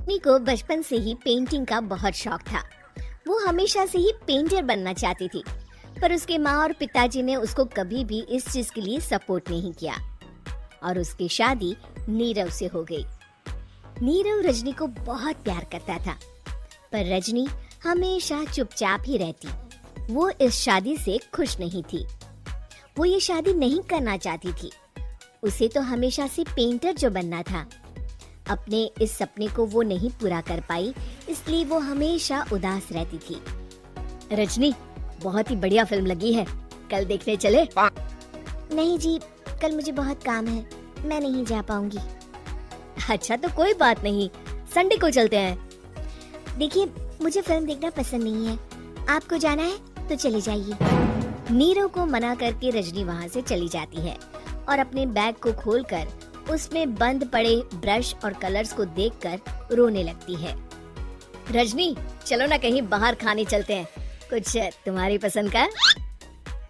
रजनी को बचपन से ही पेंटिंग का बहुत शौक था। वो हमेशा से ही पेंटर बनना चाहती थी, पर उसके माँ और पिताजी ने उसको कभी भी इस चीज के लिए सपोर्ट नहीं किया और उसकी शादी नीरव से हो गई। नीरव रजनी को बहुत प्यार करता था, पर रजनी हमेशा चुपचाप ही रहती। वो इस शादी से खुश नहीं थी। वो ये शादी नहीं करना चाहती थी। उसे तो हमेशा से पेंटर जो बनना था। अपने इस सपने को वो नहीं पूरा कर पाई, इसलिए वो हमेशा उदास रहती थी। रजनी, बहुत ही बढ़िया फिल्म लगी है, कल देखने चले? नहीं जी, कल मुझे बहुत काम है, मैं नहीं जा पाऊंगी। अच्छा तो कोई बात नहीं, संडे को चलते हैं। देखिए, मुझे फिल्म देखना पसंद नहीं है, आपको जाना है तो चले जाइए। नीरव को मना करके रजनी वहाँ से चली जाती है और अपने बैग को खोलकर उसमें बंद पड़े ब्रश और कलर्स को देखकर रोने लगती है। रजनी, चलो ना कहीं बाहर खाने चलते हैं, कुछ तुम्हारी पसंद का।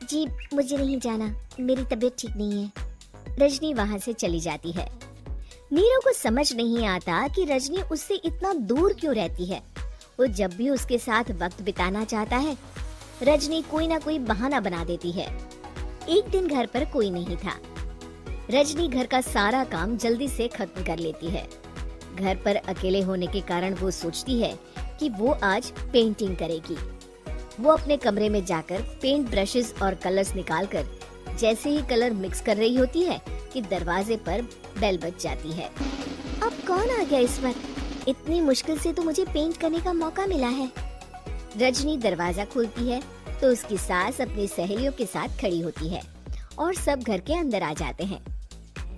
जी, मुझे नहीं जाना, मेरी तबीयत ठीक नहीं है। रजनी वहाँ से चली जाती है। नीरव को समझ नहीं आता कि रजनी उससे इतना दूर क्यों रहती है। वो जब भी उसके साथ वक्त बिताना चाहता है, रजनी कोई ना कोई बहाना बना देती है। एक दिन घर पर कोई नहीं था। रजनी घर का सारा काम जल्दी से खत्म कर लेती है। घर पर अकेले होने के कारण वो सोचती है कि वो आज पेंटिंग करेगी। वो अपने कमरे में जाकर पेंट ब्रशेस और कलर्स निकालकर जैसे ही कलर मिक्स कर रही होती है कि दरवाजे पर बेल बज जाती है। अब कौन आ गया इस वक्त? इतनी मुश्किल से तो मुझे पेंट करने का मौका मिला है। रजनी दरवाजा खोलती है तो उसकी सास अपनी सहेलियों के साथ खड़ी होती है और सब घर के अंदर आ जाते हैं।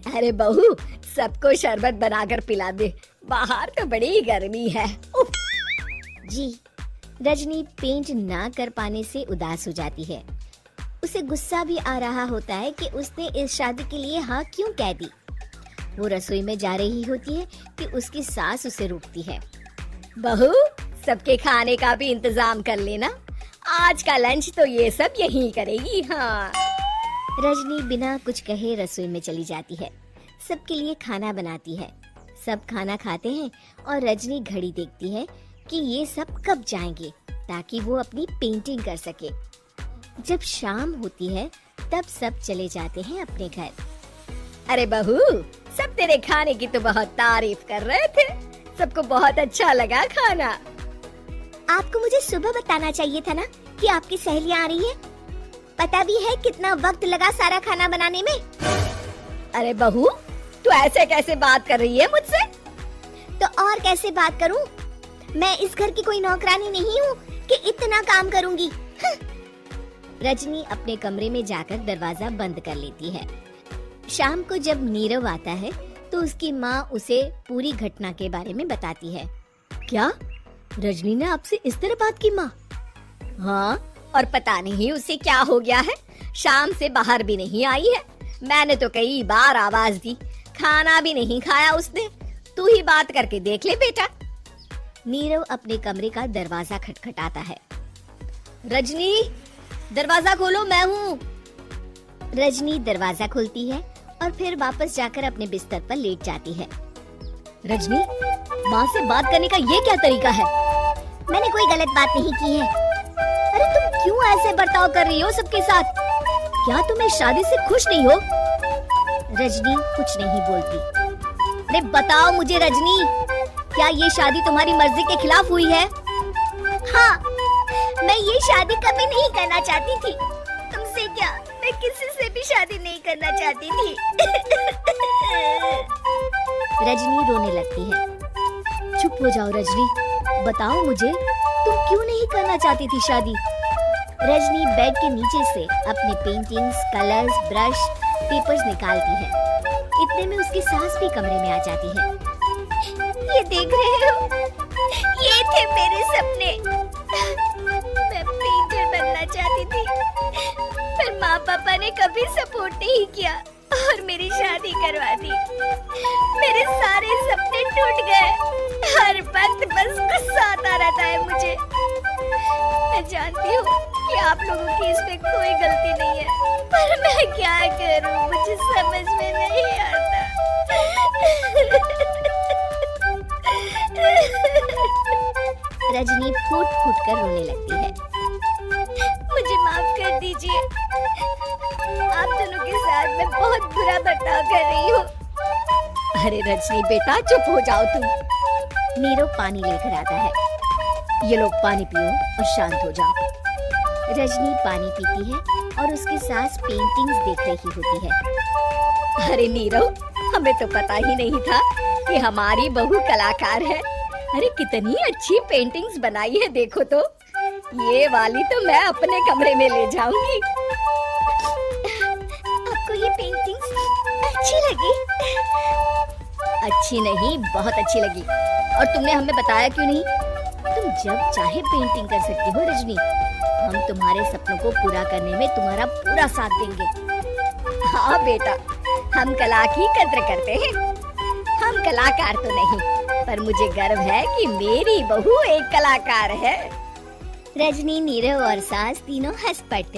अरे बहू, सबको शरबत बनाकर पिला दे, बाहर तो बड़ी गर्मी है। उफ। जी। रजनी पेंट ना कर पाने से उदास हो जाती है। उसे गुस्सा भी आ रहा होता है कि उसने इस शादी के लिए हाँ क्यों कह दी। वो रसोई में जा रही होती है कि उसकी सास उसे रोकती है। बहू, सबके खाने का भी इंतजाम कर लेना, आज का लंच तो ये सब यहीं करेगी। हाँ। रजनी बिना कुछ कहे रसोई में चली जाती है। सबके लिए खाना बनाती है। सब खाना खाते हैं और रजनी घड़ी देखती है कि ये सब कब जाएंगे ताकि वो अपनी पेंटिंग कर सके। जब शाम होती है तब सब चले जाते हैं अपने घर। अरे बहू, सब तेरे खाने की तो बहुत तारीफ कर रहे थे, सबको बहुत अच्छा लगा खाना। आपको मुझे सुबह बताना चाहिए था ना कि आपकी सहेलियां आ रही है। पता भी है कितना वक्त लगा सारा खाना बनाने में। अरे बहू, तू ऐसे कैसे बात कर रही है मुझसे? तो और कैसे बात करूं? मैं इस घर की कोई नौकरानी नहीं हूँ कि इतना काम करूंगी। रजनी अपने कमरे में जाकर दरवाजा बंद कर लेती है। शाम को जब नीरव आता है तो उसकी माँ उसे पूरी घटना के बारे में बताती है। क्या रजनी ने आपसे इस तरह बात की माँ? हाँ, और पता नहीं उसे क्या हो गया है, शाम से बाहर भी नहीं आई है। मैंने तो कई बार आवाज दी, खाना भी नहीं खाया उसने। तू ही बात करके देख ले बेटा। नीरव अपने कमरे का दरवाजा खटखटाता है। रजनी, दरवाजा खोलो, मैं हूँ। रजनी दरवाजा खोलती है और फिर वापस जाकर अपने बिस्तर पर लेट जाती है। रजनी, माँ से बात करने का ये क्या तरीका है? मैंने कोई गलत बात नहीं की है। अरे तुम क्यों ऐसे बर्ताव कर रही हो सबके साथ? क्या तुम इस शादी से खुश नहीं हो? रजनी कुछ नहीं बोलती। अरे बताओ मुझे रजनी, क्या ये शादी तुम्हारी मर्जी के खिलाफ हुई है? हाँ, मैं ये शादी कभी नहीं करना चाहती थी। तुमसे क्या, मैं किसी से भी शादी नहीं करना चाहती थी। रजनी रोने लगती है। चुप हो जाओ रजनी, बताओ मुझे, तुम क्यों नहीं करना चाहती थी शादी? रजनी बेड के नीचे से अपने पेंटिंग्स, कलर्स, ब्रश, पेपर्स निकालती है। इतने में उसकी सास भी कमरे में आ जाती है। ये देख रहे हो, ये थे मेरे सपने। मैं पेंटर बनना चाहती थी, पर माँ पापा ने कभी सपोर्ट नहीं किया और मेरी शादी करवा दी। मेरे सारे सपने टूट गए। हर वक्त बस गुस्सा आता रहता है मुझे। मैं जानती हूँ कि आप लोगों की इसमें कोई गलती नहीं है, पर मैं क्या करूँ, मुझे समझ में नहीं आता। रजनी फूट फूट कर रोने लगती है। मुझे माफ कर दीजिए, आप दोनों के साथ मैं बहुत बुरा बर्ताव कर रही हूँ। अरे रजनी बेटा चुप हो जाओ तुम। नीरव पानी लेकर आता है। ये लो पानी पियो और शांत हो जाओ। रजनी पानी पीती है और उसकी सास पेंटिंग्स देख रही होती है। अरे नीरव, हमें तो पता ही नहीं था कि हमारी बहू कलाकार है। अरे कितनी अच्छी पेंटिंग्स बनाई है, देखो तो। ये वाली तो मैं अपने कमरे में ले जाऊंगी। आपको ये पेंटिंग्स अच्छी लगी? अच्छी नहीं, बहुत अच्छी लगी। और तुमने हमें बताया क्यों नहीं? तुम जब चाहे पेंटिंग कर सकती हो रजनी। हम तुम्हारे सपनों को पूरा करने में तुम्हारा पूरा साथ देंगे। हाँ बेटा, हम कला की कद्र करते हैं। हम कलाकार तो नहीं, पर मुझे गर्व है कि मेरी बहू एक कलाकार है। रजनी, नीरव और सास तीनों हंस पड़ते।